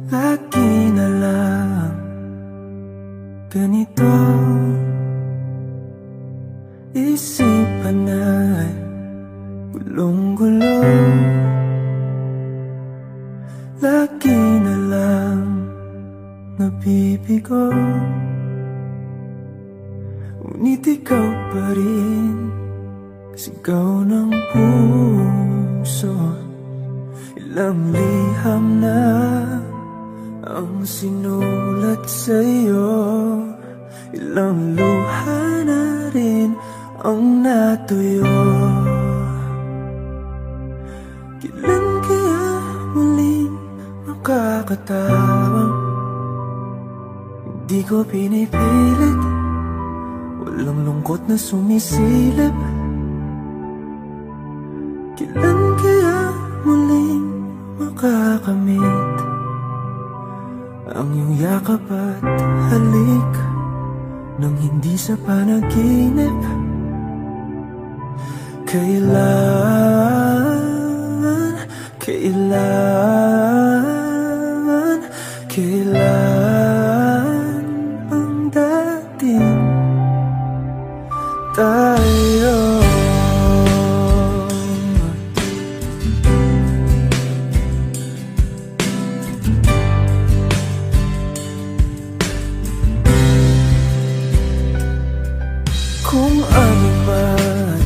Lagi na lang ganito, isipan ay gulong-gulo. Lagi na lang nabibigo, ngunit ikaw pa rin sigaw ng puso. Ilang liham na ang sinulat sa'yo, ilang luha na rin ang natuyo. Kailan kaya muling makakatawang? Hindi ko pinipilit, walang lungkot na sumisilip. Kailan kaya muling makakamit ang iyong yakap at halik nang hindi sa panaginip? Kailan ang dating tayo? Kung ano man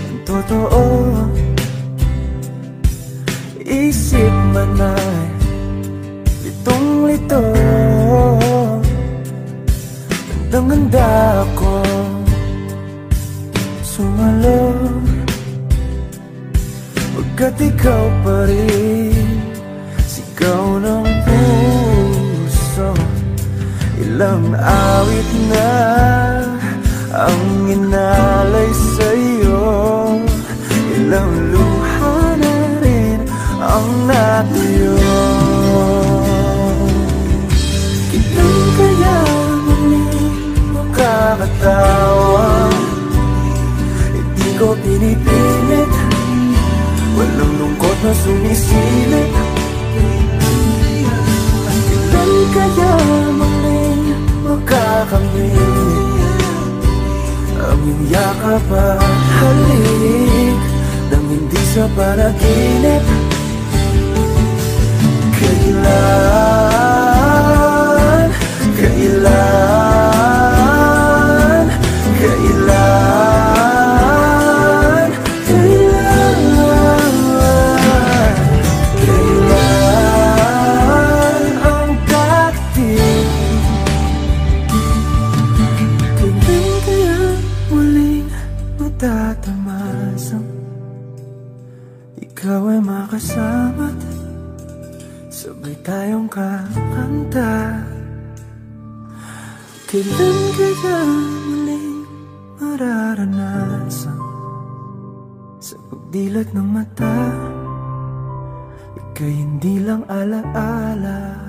ang totoo, isip man ay litong-lito. Handang-handa akong sumalo, pagkat ikaw pa rin sigaw ng puso. Ilang awit na ang inalay sa'yo, ilang luha na rin ang natuyo. Kailan kaya muling makakatawa? Hindi ko pinipilit, walang lungkot na sumisilip. Kailan kaya muling makakamit ang iyong yakap at halik nang hindi sa panaginip? Kailan, kailan, kailan, kailan, kailan ang dating? Kailan kaya muling matatamasang ikaw ay makasama't sabay tayong kakanta? Kailan kaya muling mararanasan sa pagdilat ng mata ika'y hindi lang alaala?